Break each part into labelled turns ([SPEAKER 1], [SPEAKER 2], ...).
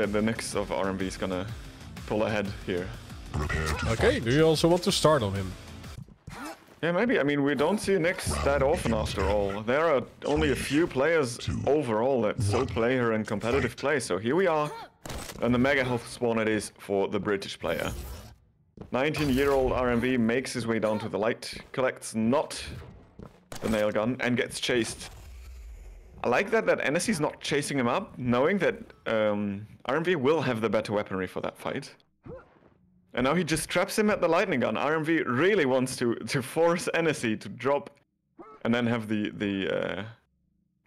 [SPEAKER 1] the Nyx of RMV is gonna pull ahead here.
[SPEAKER 2] Okay, do you also want to start on him?
[SPEAKER 1] Yeah, maybe. I mean, we don't see Nyx that often after all. There are only a few players overall that still play her in competitive play. So here we are, and the mega health spawn it is for the British player. 19-year-old RMV makes his way down to the light, collects not the nail gun, and gets chased. I like that enesy's not chasing him up, knowing that RMV will have the better weaponry for that fight. And now he just traps him at the lightning gun. RMV really wants to force enesy to drop and then have the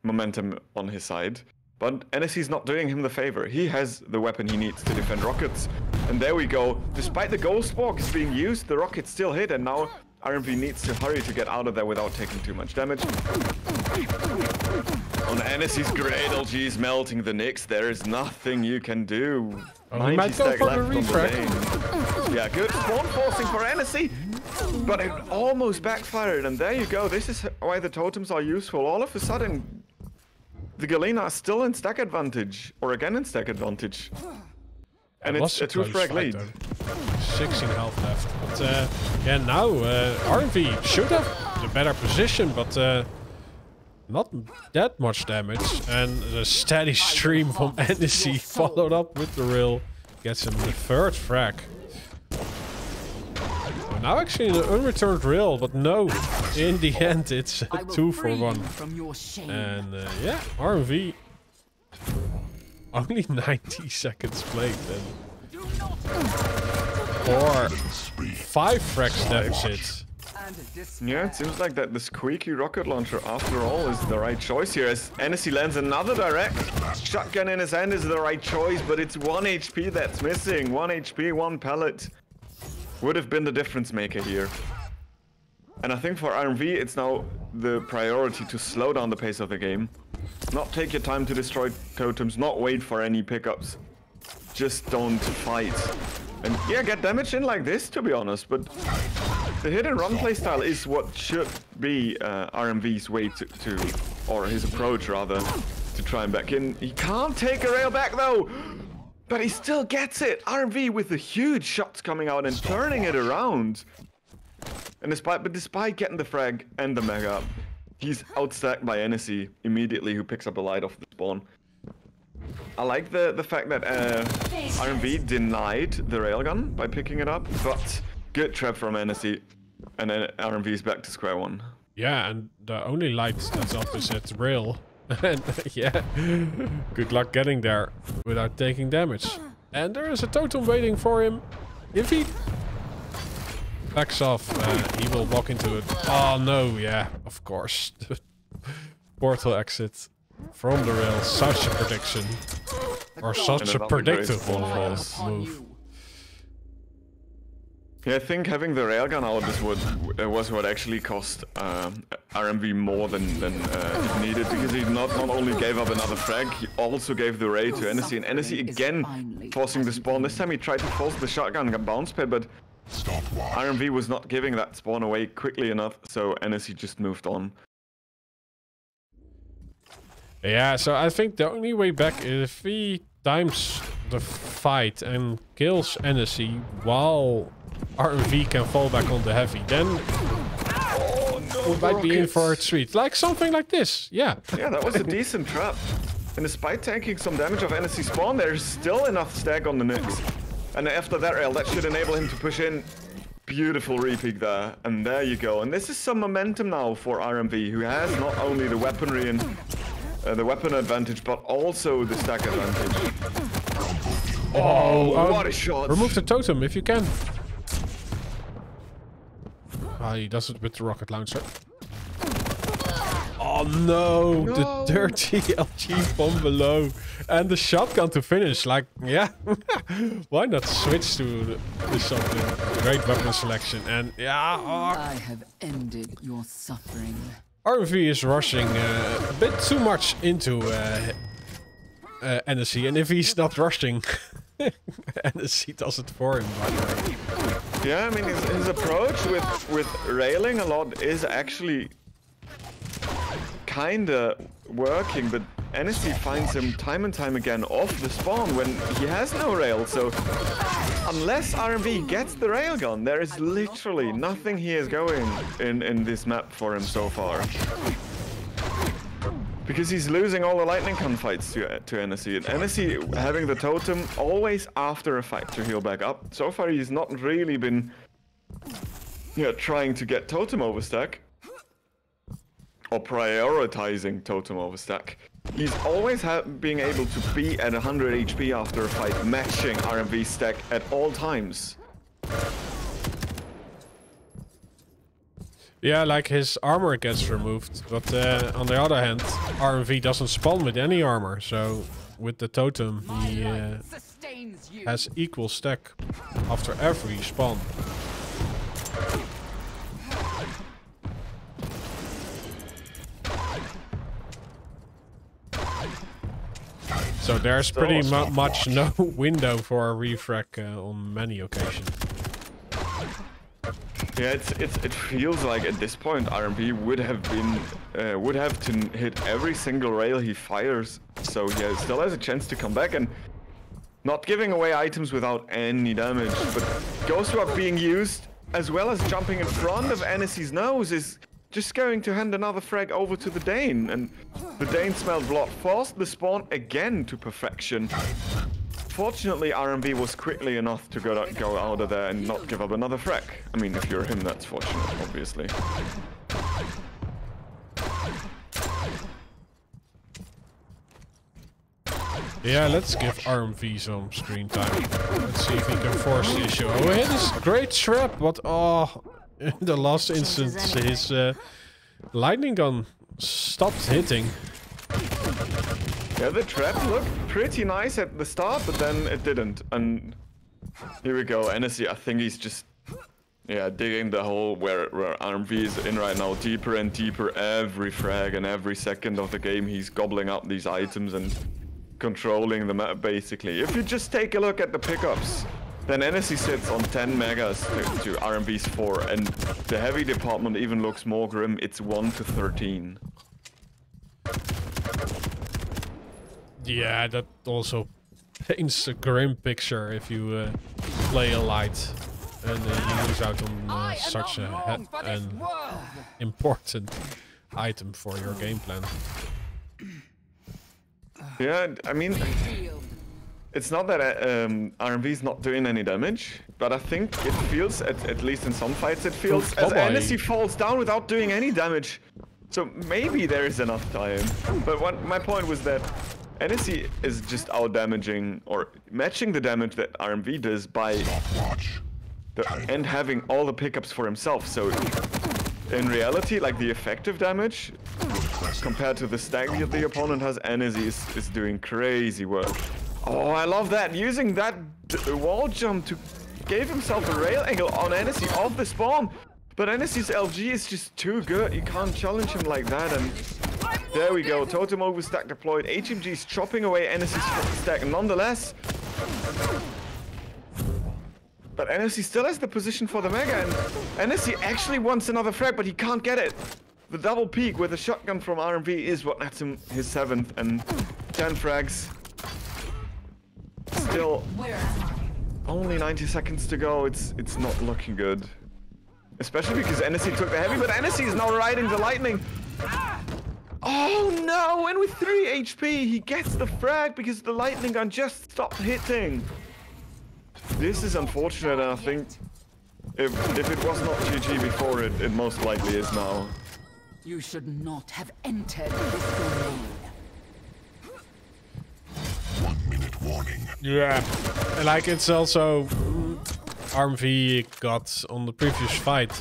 [SPEAKER 1] momentum on his side. But enesy's not doing him the favor. He has the weapon he needs to defend rockets. And there we go. Despite the ghost walk is being used, the rockets still hit, and now RMV needs to hurry to get out of there without taking too much damage. On enesy's great LG is melting the Nyx. There is nothing you can do. 90 stack left on the lane. Yeah, good spawn forcing for enesy, but it almost backfired. And there you go. This is why the totems are useful. All of a sudden, the Galena is still in stack advantage, or again in stack advantage. And it's a 2-frag lead.
[SPEAKER 2] 16 health left. But yeah, now RMV should have the better position, but not that much damage. And the steady stream from enesy followed up with the rail. Gets him the 3rd frag. Now actually an unreturned rail, but no. In the end, it's a 2-for-1. And yeah, RMV only 90 seconds played then. Or 5 frags deficit.
[SPEAKER 1] Yeah, it seems like that the squeaky rocket launcher after all is the right choice here, as enesy lands another direct. Shotgun in his hand is the right choice, but it's 1 HP that's missing. 1 HP, 1 pellet. Would have been the difference maker here. And I think for RMV, it's now the priority to slow down the pace of the game. Not take your time to destroy totems, not wait for any pickups. Just don't fight. And yeah, get damage in like this, to be honest, but the hit and run playstyle is what should be RMV's way to, or his approach rather, to try and back in. He can't take a rail back though! But he still gets it! RMV with the huge shots coming out and turning it around. And despite getting the frag and the mega, he's outstacked by enesy immediately, who picks up a light off the spawn. I like the fact that RMV denied the railgun by picking it up, but good trap from enesy, and then RMV is back to square one.
[SPEAKER 2] Yeah, and the only light that's up is at rail. And yeah, good luck getting there without taking damage. And there is a totem waiting for him. If he backs off, he will walk into it. Oh no, yeah, of course. Portal exit from the rail. Such a prediction. Or such a predictable move.
[SPEAKER 1] Yeah, I think having the railgun out was what actually cost RMV more than it needed, because he not only gave up another frag, he also gave the ray to enesy, and enesy again forcing the spawn. This time he tried to force the shotgun bounce pad, but RMV was not giving that spawn away quickly enough, so enesy just moved on.
[SPEAKER 2] Yeah, so I think the only way back is if he times the fight and kills enesy while RMV can fall back on the heavy, then we might be in for a treat. Like something like this, yeah.
[SPEAKER 1] Yeah, that was a decent trap. And despite taking some damage of enesy spawn, there's still enough stack on the Nyx. And after that rail, that should enable him to push in. Beautiful repeat there. And there you go. And this is some momentum now for RMV, who has not only the weaponry and the weapon advantage, but also the stack advantage. Oh, what a shot.
[SPEAKER 2] Remove the totem if you can. Ah, he does it with the rocket launcher. Oh no, the dirty LG bomb below. And the shotgun to finish. Like, yeah. Why not switch to something? Great weapon selection. And yeah.
[SPEAKER 3] I have ended your suffering.
[SPEAKER 2] RMV is rushing a bit too much into enesy. And if he's not rushing, enesy does it for him, by the way.
[SPEAKER 1] Yeah, I mean, his approach with railing a lot is actually kinda working, but enesy finds him time and time again off the spawn when he has no rail. So unless RMV gets the railgun, there is literally nothing he is going in this map for him so far. Because he's losing all the lightning gunfights to enesy. And enesy having the totem always after a fight to heal back up. So far he's not really been trying to get totem overstack. Or prioritizing totem overstack. He's always being able to be at 100 HP after a fight, matching RMV stack at all times.
[SPEAKER 2] Yeah, like his armor gets removed, but on the other hand, RMV doesn't spawn with any armor, so with the totem he has equal stack after every spawn. So there's pretty much no window for a refrag on many occasions.
[SPEAKER 1] Yeah, it feels like at this point RMV would have to hit every single rail he fires, so he still has a chance to come back and not giving away items without any damage. But Ghost Swap being used as well as jumping in front of enesy's nose is just going to hand another frag over to the Dane, and the Dane smelled blood, forced the spawn again to perfection. Fortunately, RMV was quickly enough to go out of there and not give up another frag. I mean, if you're him, that's fortunate, obviously.
[SPEAKER 2] Yeah, let's give RMV some screen time. Let's see if he can force the issue. Oh, he had this great trap, but in the last instance, his lightning gun stopped hitting.
[SPEAKER 1] Yeah, the trap looked pretty nice at the start, but then it didn't. And here we go, enesy, I think he's just digging the hole where RMV is in right now, deeper and deeper. Every frag and every second of the game, he's gobbling up these items and controlling the map, basically. If you just take a look at the pickups, then enesy sits on 10 megas to RMV's 4, and the heavy department even looks more grim. It's 1 to 13.
[SPEAKER 2] Yeah, that also paints a grim picture if you play a light and you lose out on such an important item for your game plan.
[SPEAKER 1] Yeah, I mean, it's not that RMV is not doing any damage, but I think it feels, at least in some fights, it feels as enesy falls down without doing any damage. So maybe there is enough time. But my point was that enesy is just out-damaging or matching the damage that RMV does by and having all the pickups for himself. So in reality, like the effective damage compared to the stack that the opponent has, enesy is doing crazy work. Oh, I love that. Using that wall jump to give himself a rail angle on enesy off the spawn. But enesy's LG is just too good. You can't challenge him like that. And there we go. Totem overstack deployed. HMG's chopping away enesy's stack nonetheless. But enesy still has the position for the mega. And enesy actually wants another frag, but he can't get it. The double peak with a shotgun from RMV is what nets him his 7th and 10 frags. Still only 90 seconds to go. It's not looking good. Especially because enesy took the heavy, but enesy is now riding the lightning. Oh no, and with 3 HP, he gets the frag because the lightning gun just stopped hitting. This is unfortunate, and I think if it was not GG before, it most likely is now.
[SPEAKER 3] You should not have entered this domain.
[SPEAKER 4] 1 minute warning.
[SPEAKER 2] Yeah, like it's also RMV got on the previous fight.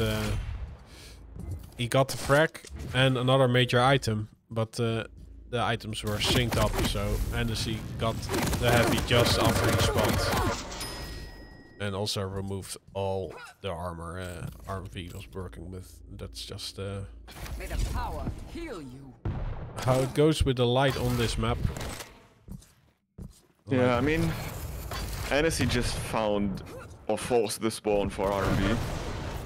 [SPEAKER 2] He got the frag and another major item, but the items were synced up, so enesy got the heavy just after he spawned. And also removed all the armor RMV was working with. That's just
[SPEAKER 3] May the power heal you.
[SPEAKER 2] how it goes with the light on this map.
[SPEAKER 1] Yeah, I mean, enesy just found or forced the spawn for RMV.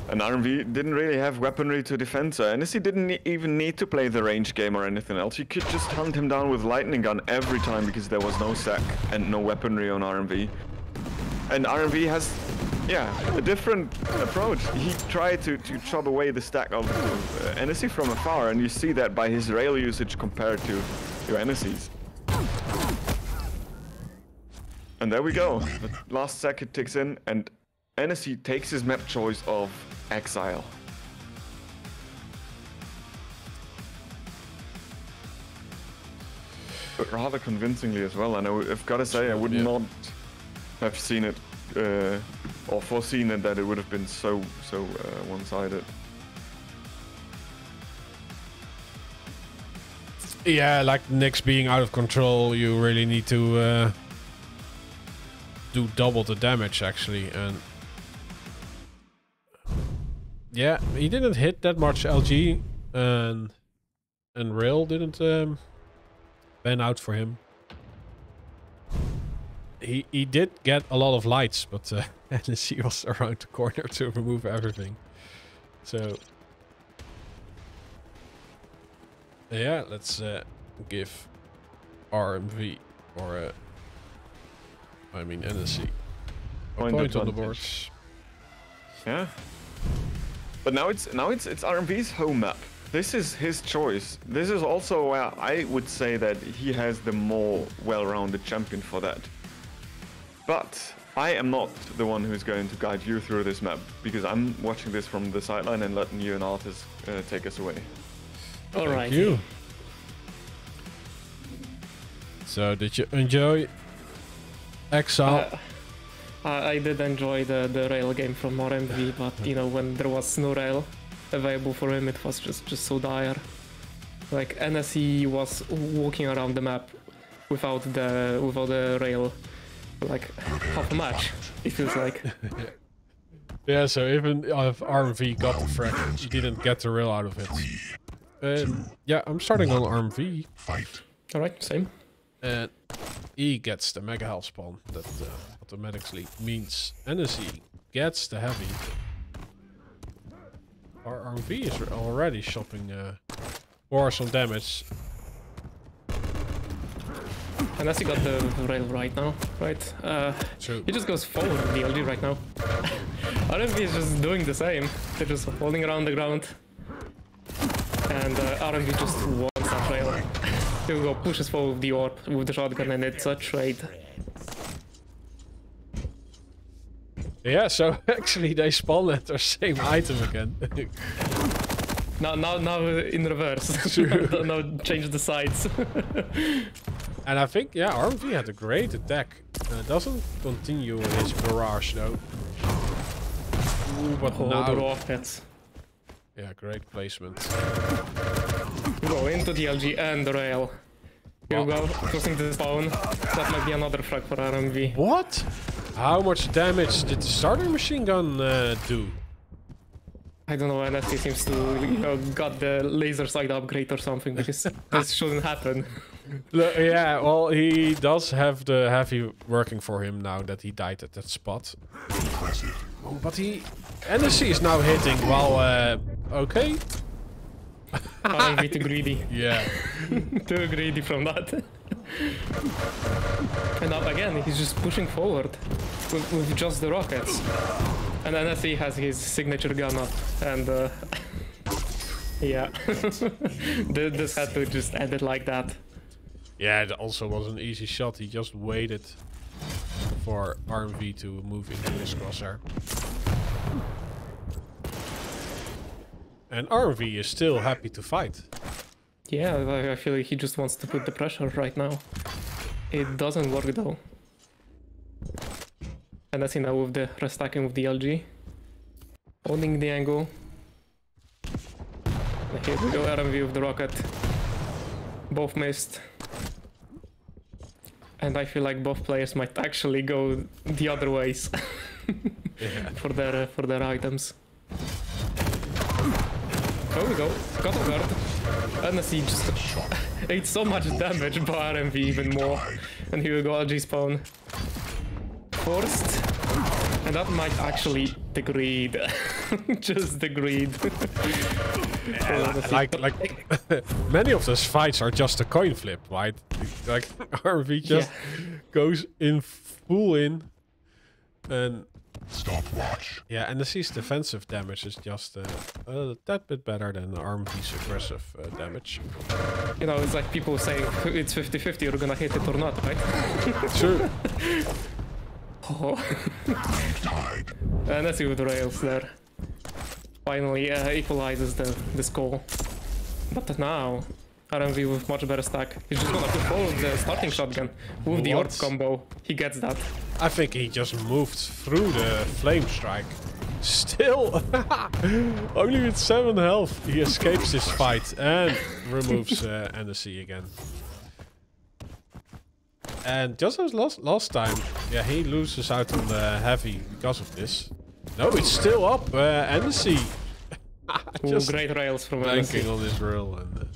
[SPEAKER 1] And RMV didn't really have weaponry to defend, so enesy didn't even need to play the range game or anything else. You could just hunt him down with lightning gun every time because there was no sack and no weaponry on RMV. And RMV has, yeah, a different approach. He tried to chop away the stack of enesy from afar, and you see that by his rail usage compared to enesy's. And there we go. The last second ticks in, and enesy takes his map choice of Exile. But rather convincingly as well, and I've got to say, I would not have seen it or foreseen it that it would have been so one-sided.
[SPEAKER 2] Yeah, like Nyx being out of control, you really need to do double the damage actually, and yeah, he didn't hit that much LG, and rail didn't pan out for him. He did get a lot of lights, but enesy was around the corner to remove everything. So yeah, let's give RMV or I mean enesy a point on the board.
[SPEAKER 1] Yeah. But now it's RMV's home map. This is his choice. This is also where I would say that he has the more well-rounded champion for that. But I am not the one who's going to guide you through this map, because I'm watching this from the sideline and letting you and Artis take us away.
[SPEAKER 5] All right.
[SPEAKER 2] Thank you. So did you enjoy Exile?
[SPEAKER 5] I did enjoy the rail game from RMV, but you know, when there was no rail available for him, it was just so dire. Like enesy was walking around the map without the rail, like half a match. It feels like.
[SPEAKER 2] Yeah. So even if RMV got the frag, he didn't get the rail out of it. Yeah, I'm starting on RMV.
[SPEAKER 5] All right, same.
[SPEAKER 2] And he gets the mega health spawn. That automatically means enesy gets the heavy. Our RMV is already shopping for some damage.
[SPEAKER 5] enesy got the rail right now, right?
[SPEAKER 2] True.
[SPEAKER 5] He just goes forward with the LG right now. RMV is just doing the same. They're just holding around the ground. And RMV just wants that rail. He'll go pushes forward with the orb with the shotgun, and it's a trade.
[SPEAKER 2] Yeah, so actually they spawn at their same item again.
[SPEAKER 5] Now in reverse. now change the sides.
[SPEAKER 2] And I think, yeah, RMV had a great attack. It doesn't continue his barrage though. Ooh, but now...
[SPEAKER 5] the rockets.
[SPEAKER 2] Yeah, great placement.
[SPEAKER 5] Go into the LG and the rail. Here we go, crossing the spawn. That might be another frag for RMV.
[SPEAKER 2] What? How much damage did the starter machine gun do?
[SPEAKER 5] I don't know, enesy seems to, you know, got the laser sight upgrade or something, because this shouldn't happen.
[SPEAKER 2] Yeah, well, he does have the heavy working for him now that he died at that spot. Oh, but enesy is now hitting while, okay.
[SPEAKER 5] RMV too greedy.
[SPEAKER 2] Yeah.
[SPEAKER 5] Too greedy from that. And now again, he's just pushing forward with just the rockets. And enesy has his signature gun up, and yeah. This had to just end it like that.
[SPEAKER 2] Yeah, it also was an easy shot. He just waited for RMV to move into his crosshair. And RMV is still happy to fight.
[SPEAKER 5] Yeah, I feel like he just wants to put the pressure right now. It doesn't work though. And that's now with the restacking with the LG. Holding the angle. And here we go, RMV with the rocket. Both missed. And I feel like both players might actually go the other ways
[SPEAKER 2] Yeah.
[SPEAKER 5] for their items. There we go, got a guard. enesy just ate so much damage, but RMV even more. And here we go, LG spawn. Forced. And that might actually degrade. Just degrade.
[SPEAKER 2] Like many of those fights are just a coin flip, right? Like RMV just goes in full in, and
[SPEAKER 4] Stopwatch.
[SPEAKER 2] yeah, and enesy's defensive damage is just a tad bit better than RMV's aggressive damage.
[SPEAKER 5] You know, it's like people saying it's 50-50, you're gonna hit it or not, right?
[SPEAKER 2] True.
[SPEAKER 5] Oh. Enesy with rails there. Finally equalizes the score. But now, RMV with much better stack. He's just gonna put forward the starting shotgun with the orb combo. He gets that.
[SPEAKER 2] I think he just moved through the flame strike. Still, only with 7 health, he escapes this fight and removes enesy again. And just as last time, yeah, he loses out on the heavy because of this. No, it's still up. enesy just
[SPEAKER 5] great rails from
[SPEAKER 2] banking
[SPEAKER 5] enesy.
[SPEAKER 2] on his rail and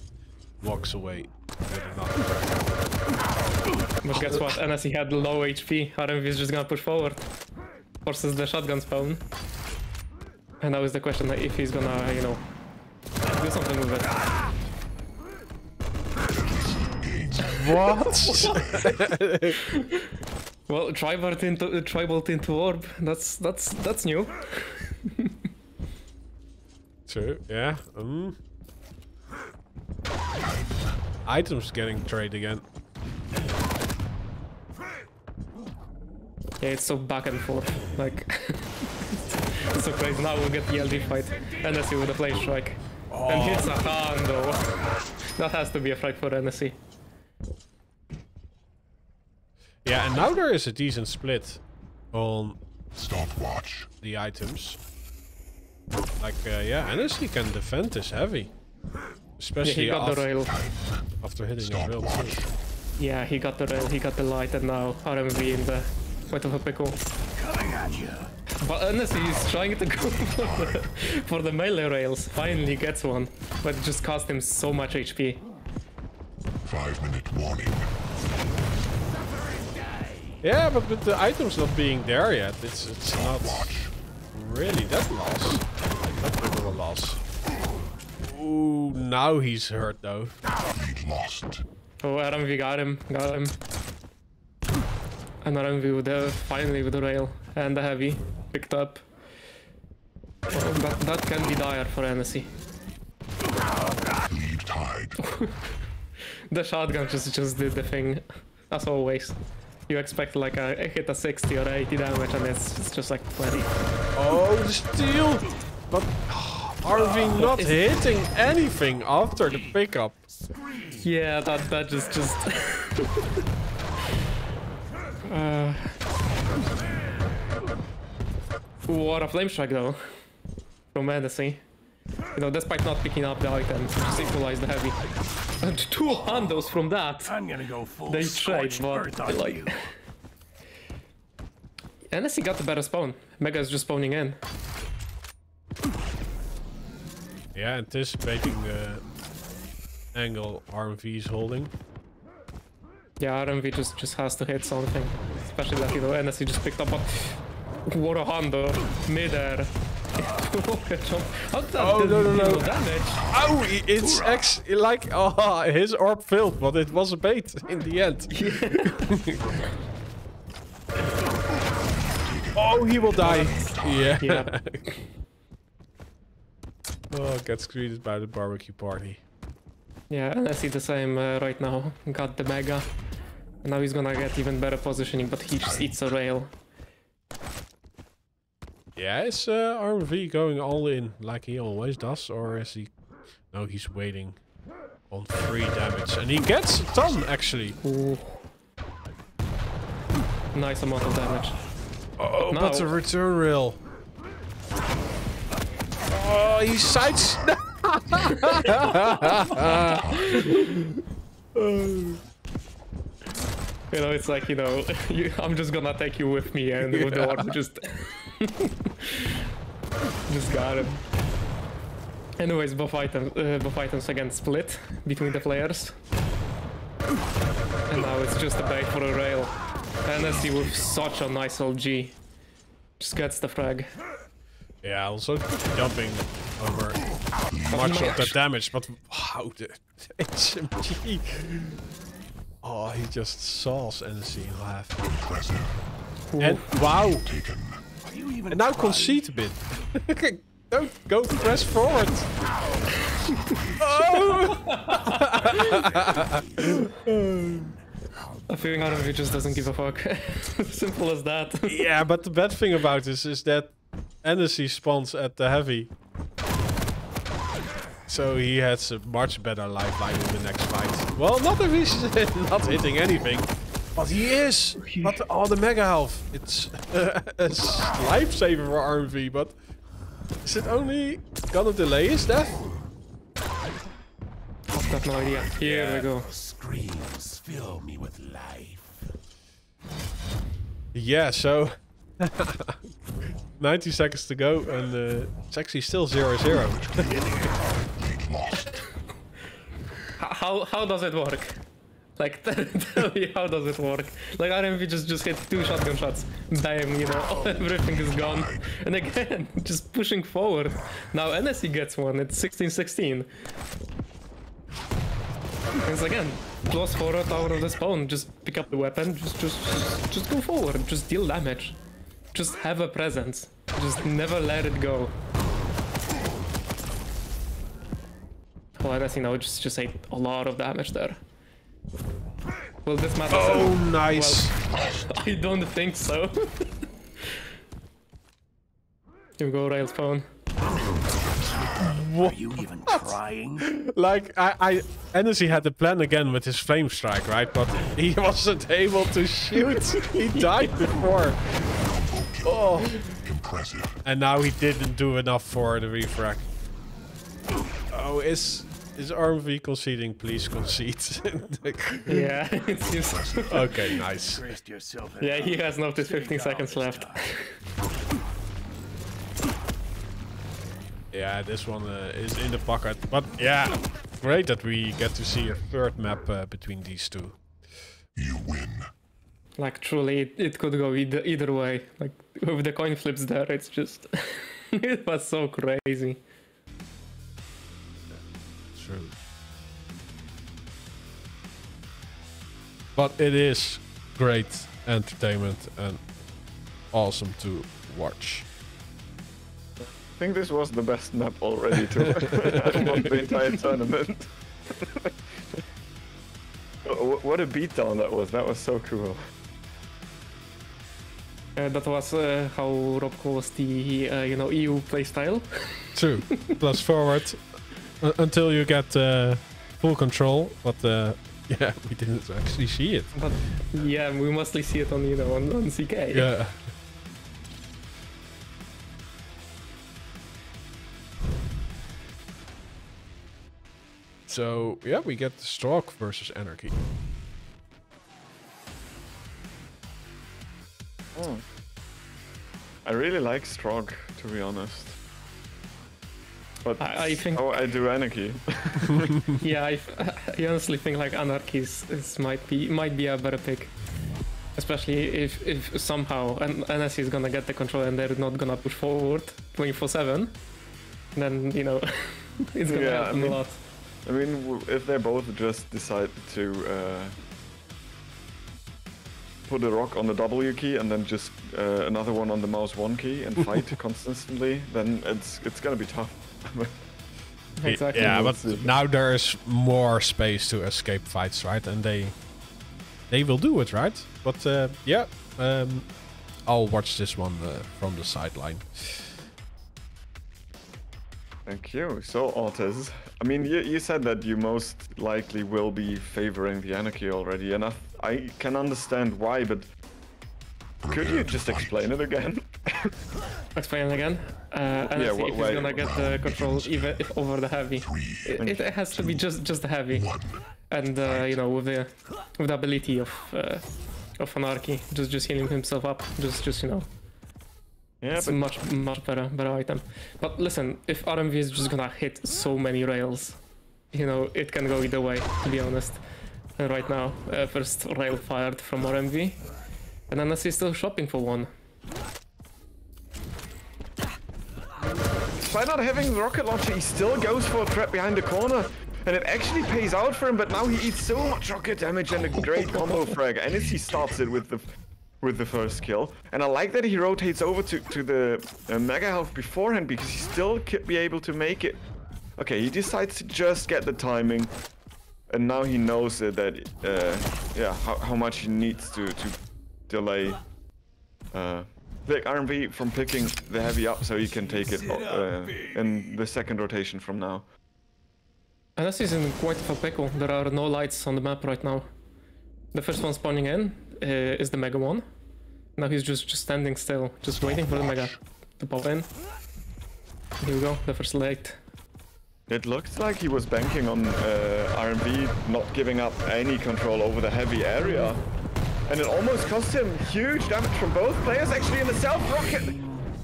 [SPEAKER 2] walks away with another.
[SPEAKER 5] But guess what? enesy had low HP. RMV is just gonna push forward. Forces the shotgun spawn. And now is the question if he's gonna, you know, do something with it.
[SPEAKER 2] What?
[SPEAKER 5] Well, tribal into orb. That's new.
[SPEAKER 2] True. Yeah. Items getting traded again.
[SPEAKER 5] Yeah, it's so back and forth. Like, it's so crazy. Now we'll get the LG fight. enesy with a flame strike. And hits a hand though. That has to be a frag for enesy.
[SPEAKER 2] Yeah, and now there is a decent split on
[SPEAKER 4] Stopwatch.
[SPEAKER 2] the items. Like, yeah, enesy can defend this heavy.
[SPEAKER 5] Yeah,
[SPEAKER 2] Especially
[SPEAKER 5] he got the rail.
[SPEAKER 2] after hitting a rail too.
[SPEAKER 4] Stopwatch.
[SPEAKER 5] Yeah, he got the rail, he got the light, and now RMV in the bit of a pickle. But enesy is trying to go for the melee rails. Finally gets one, but it just cost him so much HP.
[SPEAKER 4] 5-minute warning.
[SPEAKER 2] Yeah, but with the items not being there yet, it's not really that loss. Like that big of a loss. Ooh, now he's hurt though.
[SPEAKER 4] Lead lost.
[SPEAKER 5] Oh, RMV got him. And RMV with the, finally with the rail and the heavy picked up. Oh, that can be dire for enesy.
[SPEAKER 4] Lead tied.
[SPEAKER 5] The shotgun just did the thing, as always. You expect like a hit a 60 or 80 damage and it's just like 20.
[SPEAKER 2] Oh, the steal! But RV not hitting anything after the pickup.
[SPEAKER 5] Yeah, that just what a flame strike though from enesy. You know, despite not picking up the item, just equalize the heavy. And 2 handles from that.
[SPEAKER 6] I'm gonna go full
[SPEAKER 5] They trade,
[SPEAKER 6] scorched
[SPEAKER 5] but
[SPEAKER 6] earth on
[SPEAKER 5] like
[SPEAKER 6] you.
[SPEAKER 5] enesy got the better spawn. Mega is just spawning in.
[SPEAKER 2] Yeah, anticipating the angle RMV is holding.
[SPEAKER 5] Yeah, RMV just has to hit something. Especially that, you know, enesy just picked up a... What a handle. Mid-air. How did that do no damage?
[SPEAKER 2] Oh, it's actually like, oh, his orb failed, but it was a bait in the end. Oh, he will die. Yeah.
[SPEAKER 5] Yeah.
[SPEAKER 2] Oh, gets greeted by the barbecue party.
[SPEAKER 5] Yeah, and I see the same right now. Got the mega. And now he's gonna get even better positioning, but he just eats a rail.
[SPEAKER 2] Yeah, is RMV going all in like he always does, or is he... No, he's waiting on 3 damage. And he gets a ton, actually.
[SPEAKER 5] Ooh. Nice amount of damage.
[SPEAKER 2] Oh,
[SPEAKER 5] No.
[SPEAKER 2] but the return rail. Oh, he sides...
[SPEAKER 5] You know, it's like, you know, I'm just gonna take you with me, and with the orb just... just got him. Anyways, buff items again split between the players. And now it's just a bait for a rail. enesy with such a nice LG. Just gets the frag.
[SPEAKER 2] Yeah, also jumping over much of the damage, but how the HMG? Oh, he just saws enesy in half.
[SPEAKER 4] Impressive.
[SPEAKER 2] And wow,
[SPEAKER 4] Taken.
[SPEAKER 2] and now concede a bit. Don't go press forward. Oh!
[SPEAKER 5] I feeling RMV just doesn't give a fuck. Simple as that.
[SPEAKER 2] Yeah, but the bad thing about this is that enesy spawns at the heavy. So he has a much better lifeline in the next fight. Well, not if he's not hitting anything. But he is! But oh, the mega health. It's a lifesaver for RMV, but is it only gonna delay his death?
[SPEAKER 5] I've got no idea. Here we go.
[SPEAKER 6] Screams fill me with life.
[SPEAKER 2] Yeah, so 90 seconds to go, and it's actually still 0-0.
[SPEAKER 5] How does it work? Like, tell me, how does it work? Like, RMV just hit 2 shotgun shots. Bam, you know, everything is gone. And again, just pushing forward. Now enesy gets one, it's 16-16. It's again, close forward out of the spawn, just pick up the weapon, just go forward, just deal damage. Just have a presence. Just never let it go. Oh, enesy now just ate a lot of damage there. Will this matter?
[SPEAKER 2] Oh, nice.
[SPEAKER 5] Well, I don't think so. Here we go, rail spawn.
[SPEAKER 6] Are you even trying?
[SPEAKER 2] Like, enesy had the plan again with his flame strike, right? But he wasn't able to shoot. He died before. Oh.
[SPEAKER 4] Impressive.
[SPEAKER 2] And now he didn't do enough for the refrag. Oh, is RMV conceding? Please concede.
[SPEAKER 5] Yeah, it seems.
[SPEAKER 2] Okay, nice.
[SPEAKER 5] Yeah, he has noticed 15 seconds left.
[SPEAKER 2] Yeah, this one is in the pocket. But yeah, great that we get to see a third map between these two.
[SPEAKER 4] You win.
[SPEAKER 5] Like, truly, it could go either way. Like, with the coin flips there, it's just... it was so crazy.
[SPEAKER 2] True. But it is great entertainment and awesome to watch.
[SPEAKER 1] I think this was the best map already too. Of the entire tournament. What a beatdown that was. That was so cool.
[SPEAKER 5] That was how Rob calls the EU playstyle.
[SPEAKER 2] True. Plus forward until you get full control. But yeah, we didn't actually see it.
[SPEAKER 5] But yeah, we mostly see it on on CK.
[SPEAKER 2] Yeah. So yeah, we get the Stroke versus Anarchy.
[SPEAKER 1] Oh. I really like Strog, to be honest. But
[SPEAKER 5] I think
[SPEAKER 1] I do Anarchy.
[SPEAKER 5] yeah, I honestly think like Anarchy might be a better pick, especially if somehow enesy is gonna get the control and they're not gonna push forward 24/7. Then it's gonna happen a lot.
[SPEAKER 1] I mean, if they both just decide to put a rock on the W key and then just another one on the mouse 1 key and fight constantly, then it's gonna be tough.
[SPEAKER 5] Exactly.
[SPEAKER 2] Yeah, but now there is more space to escape fights, right? And they will do it, right? But yeah, I'll watch this one from the sideline.
[SPEAKER 1] Thank you. So, Ortiz, I mean, you said that you most likely will be favoring the Anarchy already, and I can understand why, but could you just explain it again?
[SPEAKER 5] Explain it again? If he's gonna get the control even if over the heavy. It has to be just the heavy. And, with the ability of Anarchy, just healing himself up,
[SPEAKER 1] Yeah,
[SPEAKER 5] it's a much better item. But listen, if RMV is just gonna hit so many rails, it can go either way, to be honest. Right now, first rail fired from RMV, and enesy is still shopping for one.
[SPEAKER 1] despite not having the rocket launcher, he still goes for a trap behind the corner. And it actually pays out for him, but now he eats so much rocket damage and a great combo frag. And he starts it with the first kill. And I like that he rotates over to the mega health beforehand, because he still could be able to make it. Okay, he decides to just get the timing. And now he knows that, yeah, how much he needs to delay Clique RMV from picking the heavy up so he can take it in the second rotation from now.
[SPEAKER 5] Enesy is in quite of a pickle. There are no lights on the map right now. The first one spawning in is the mega one. Now he's just standing still, just waiting for the mega to pop in. Here we go, the first late.
[SPEAKER 1] It looked like he was banking on RMV not giving up any control over the heavy area. And it almost cost him huge damage from both players. Actually, in the self-rocket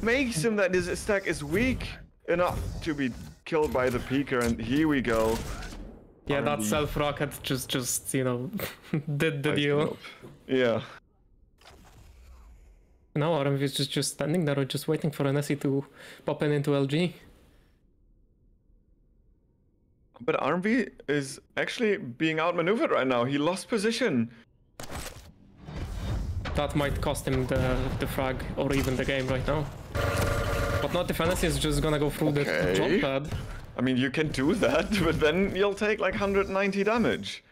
[SPEAKER 1] makes him that his stack is weak enough to be killed by the peeker, and here we go.
[SPEAKER 5] Yeah,
[SPEAKER 1] RMV.
[SPEAKER 5] that self-rocket just, you know, did the deal.
[SPEAKER 1] Yeah.
[SPEAKER 5] Now RMV is just standing there, just waiting for Enesy to pop in into LG.
[SPEAKER 1] But RMV is actually being outmaneuvered right now. He lost position.
[SPEAKER 5] That might cost him the frag or even the game right now. But not if Enesy is just gonna go through the jump pad.
[SPEAKER 1] I mean, you can do that, but then you'll take like 190 damage.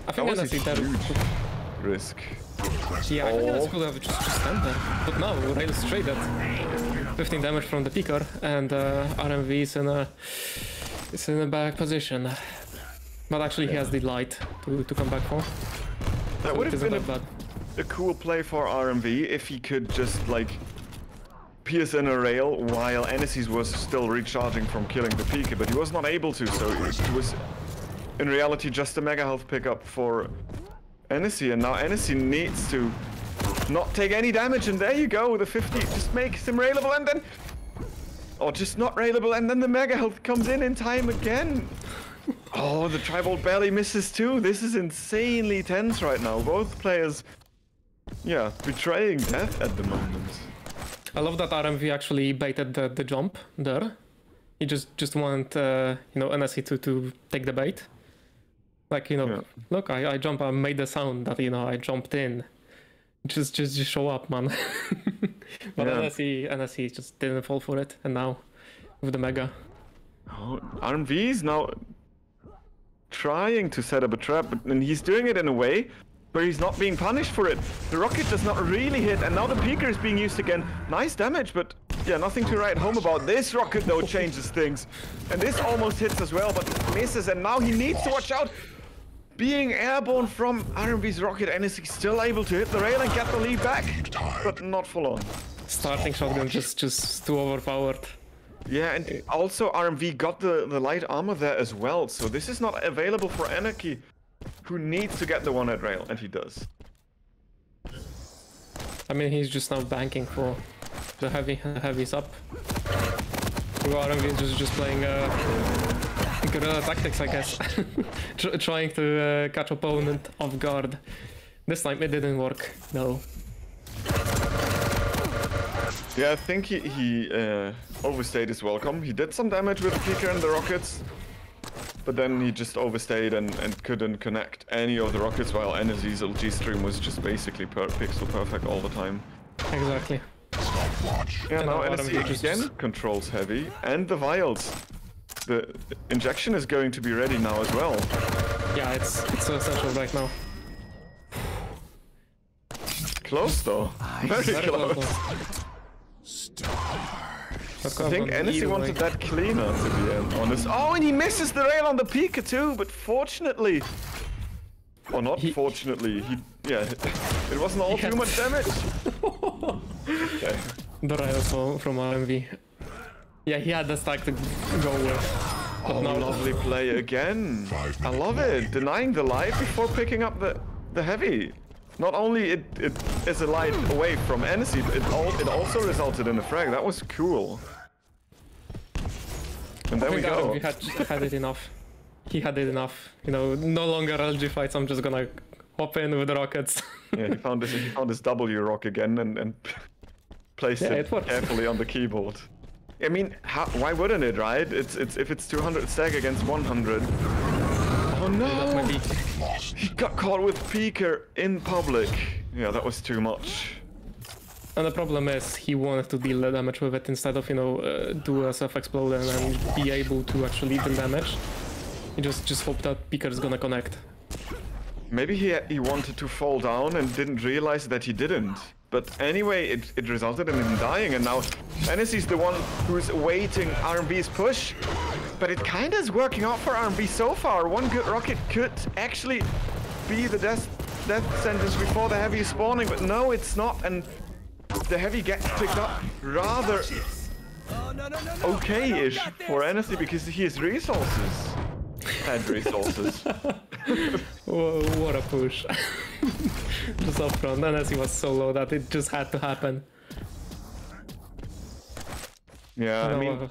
[SPEAKER 5] I think
[SPEAKER 1] That was a
[SPEAKER 5] Enesy there.
[SPEAKER 1] huge risk.
[SPEAKER 5] Yeah, I think Enesy could have just stand there. But no, rail straight at 15 damage from the peeker, and RMV is in a bad position. But actually, he has the light to come back for.
[SPEAKER 1] That
[SPEAKER 5] So
[SPEAKER 1] would
[SPEAKER 5] it
[SPEAKER 1] have
[SPEAKER 5] isn't
[SPEAKER 1] been
[SPEAKER 5] that bad.
[SPEAKER 1] a cool play for RMV if he could just like pierce in a rail while Enesy was still recharging from killing the peeker, but he was not able to, so it was in reality just a mega health pickup for Enesy, and now Enesy needs to not take any damage, and there you go, the 50 just makes him railable, and then or just not railable, and then the mega health comes in time again. Oh, the tri-volt barely misses too. This is insanely tense right now. Both players, yeah, betraying death at the moment.
[SPEAKER 5] I love that RMV actually baited the jump there. He just wanted, you know, Enesy to take the bait. Like, you know,
[SPEAKER 1] Yeah.
[SPEAKER 5] look, I jump, I made the sound that, you know, I jumped in. Just show up, man. But
[SPEAKER 1] Yeah.
[SPEAKER 5] Enesy just didn't fall for it, and now with the mega.
[SPEAKER 1] Oh, RMV is now trying to set up a trap, and he's doing it in a way where he's not being punished for it. The rocket does not really hit, and now the peeker is being used again. Nice damage, but yeah, nothing to write home about. This rocket, though, changes things. And this almost hits as well, but misses, and now he needs to watch out. Being airborne from RMV's rocket, and is still able to hit the rail and get the lead back, but not full on.
[SPEAKER 5] Starting shotgun just too overpowered.
[SPEAKER 1] Yeah, and also RMV got the light armor there as well, so this is not available for Anarchy, who needs to get the one-hit rail, and he does.
[SPEAKER 5] I mean, he's just now banking for the heavy's up. RMV is just playing guerrilla tactics, I guess. Trying to catch opponent off guard. This time it didn't work, no.
[SPEAKER 1] Yeah, I think he overstayed his welcome. He did some damage with the peeker and the rockets, but then he just overstayed and couldn't connect any of the rockets, while Enesy's LG stream was just basically pixel perfect all the time.
[SPEAKER 5] Exactly.
[SPEAKER 1] Yeah, now
[SPEAKER 5] And
[SPEAKER 1] Enesy again controls heavy and the vials. The injection is going to be ready now as well.
[SPEAKER 5] Yeah, it's essential right now.
[SPEAKER 1] Close though. Very close. I think Enesy wanted that cleaner, to be honest. Oh, and he misses the rail on the peeker too, but fortunately... Or not fortunately, yeah, it wasn't all too much damage. Okay.
[SPEAKER 5] The rail from RMV. Yeah, he had the stack to go with.
[SPEAKER 1] Oh, lovely play again. I love it. Denying the light before picking up the heavy. Not only it is a light away from Enesy, but it also resulted in a frag. That was cool. And there we go.
[SPEAKER 5] He had it enough. He had it enough. You know, no longer LG fights. I'm just gonna hop in with the rockets.
[SPEAKER 1] Yeah, he found his W rock again and placed
[SPEAKER 5] Yeah,
[SPEAKER 1] it
[SPEAKER 5] it works.
[SPEAKER 1] carefully on the keyboard. I mean, why wouldn't it, right? It's if it's 200 stack against 100. Oh
[SPEAKER 5] That might
[SPEAKER 1] no!
[SPEAKER 5] be.
[SPEAKER 1] He got caught with Peeker in public. Yeah, that was too much.
[SPEAKER 5] And the problem is he wanted to deal the damage with it instead of, you know, do a self-explode and then be able to actually deal damage. He just hoped that Peeker's gonna connect.
[SPEAKER 1] Maybe he wanted to fall down and didn't realize that he didn't. But anyway, it resulted in him dying, and now enesy's the one who's awaiting RMV's push. But it kinda is working out for RMV so far. One good rocket could actually be the death sentence before the heavy is spawning, but no, it's not, and the heavy gets picked up rather okay-ish for enesy because he has resources. Had resources.
[SPEAKER 5] Whoa, what a push. Just up front, enesy was so low that it just had to happen.
[SPEAKER 1] Yeah, I mean,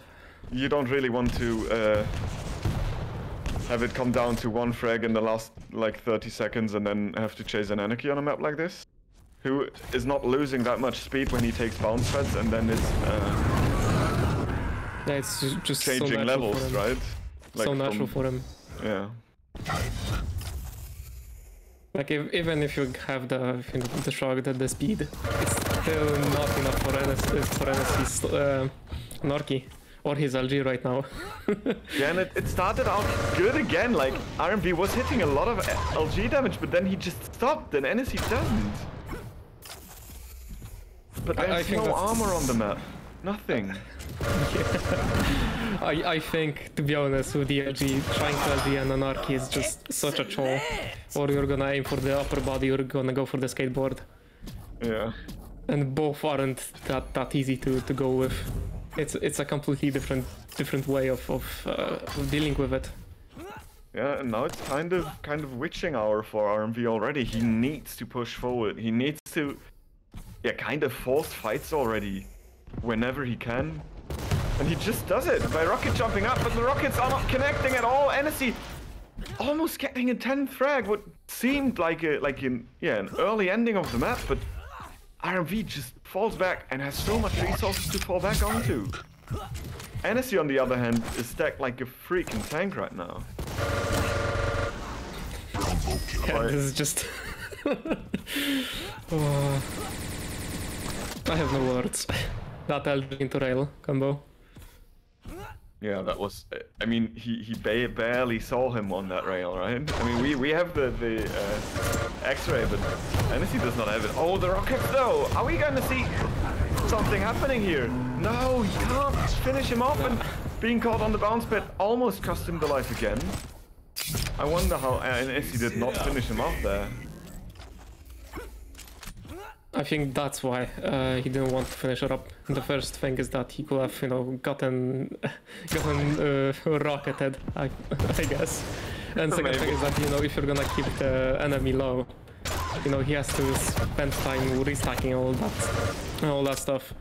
[SPEAKER 1] you don't really want to have it come down to one frag in the last like 30 seconds and then have to chase an anarchy on a map like this. Who is not losing that much speed when he takes bounce pads and then it's
[SPEAKER 5] yeah, it's just
[SPEAKER 1] changing
[SPEAKER 5] so
[SPEAKER 1] levels, right? Like
[SPEAKER 5] so natural for him.
[SPEAKER 1] Yeah.
[SPEAKER 5] Like even if you have the shock, the speed, it's still not enough for enesy's Norky or his LG right now.
[SPEAKER 1] Yeah, and it started out good again. Like RMV was hitting a lot of LG damage, but then he just stopped, and enesy doesn't. But there's no armor on the map. Nothing.
[SPEAKER 5] I think, to be honest, with the LG, trying to LG and Anarchy is just such a chore. Or you're gonna aim for the upper body, or you're gonna go for the skateboard.
[SPEAKER 1] Yeah.
[SPEAKER 5] And both aren't that easy to go with. It's a completely different way of dealing with it.
[SPEAKER 1] Yeah, and now it's kind of witching hour for RMV already. He needs to push forward. He needs to, yeah, kind of force fights already, whenever he can. And he just does it by rocket jumping up, but the rockets are not connecting at all. enesy almost getting a 10th frag, what seemed like an early ending of the map, but RMV just falls back and has so much resources to fall back onto. enesy, on the other hand, is stacked like a freaking tank right now.
[SPEAKER 5] Yeah, this is just... Oh. I have no words. That LG into rail combo.
[SPEAKER 1] Yeah, that was. I mean, he barely saw him on that rail, right? I mean, we have the X-ray, but enesy does not have it. Oh, the rockets though. Are we gonna see something happening here? No, he can't finish him off, and being caught on the bounce pad almost cost him the life again. I wonder how enesy did not finish him off there.
[SPEAKER 5] I think that's why he didn't want to finish it up. The first thing is that he could have, you know, gotten rocketed, I guess. And second thing is that, you know, if you're gonna keep the enemy low, you know, he has to spend time restacking all that stuff.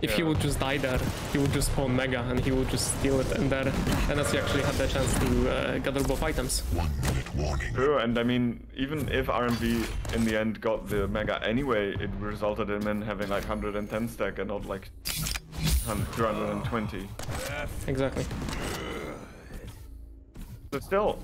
[SPEAKER 5] If he would just die there, he would just spawn Mega and he would just steal it, and there enesy actually had the chance to gather both items.
[SPEAKER 4] 1 minute warning.
[SPEAKER 1] True, and I mean, even if RMV in the end got the Mega anyway, it resulted in him having like 110 stack and not like 220.
[SPEAKER 5] Exactly.
[SPEAKER 1] But still,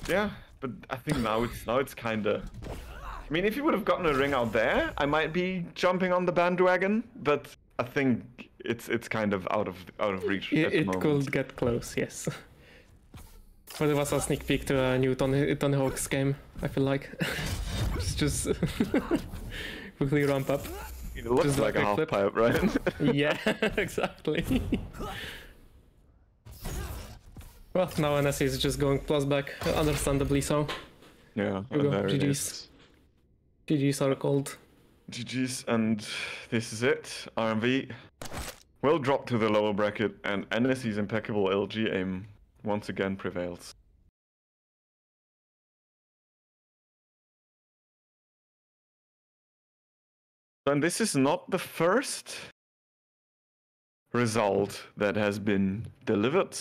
[SPEAKER 1] yeah. But I think now it's kinda. I mean, if he would have gotten a ring out there, I might be jumping on the bandwagon. But I think it's kind of out of reach at the moment.
[SPEAKER 5] It could get close, yes. But it was a sneak peek to a new Tony Hawk's game, I feel like. just quickly ramp up.
[SPEAKER 1] It looks
[SPEAKER 5] just
[SPEAKER 1] like a half
[SPEAKER 5] flip.
[SPEAKER 1] pipe, right?
[SPEAKER 5] Yeah, exactly. Well, now enesy is just going plus back, understandably so.
[SPEAKER 1] Yeah,
[SPEAKER 5] Here we go,
[SPEAKER 1] there it
[SPEAKER 5] GG's.
[SPEAKER 1] is.
[SPEAKER 5] GG's are called.
[SPEAKER 1] GG's, and this is it. RMV will drop to the lower bracket, and enesy's impeccable LG aim once again prevails. And this is not the first result that has been delivered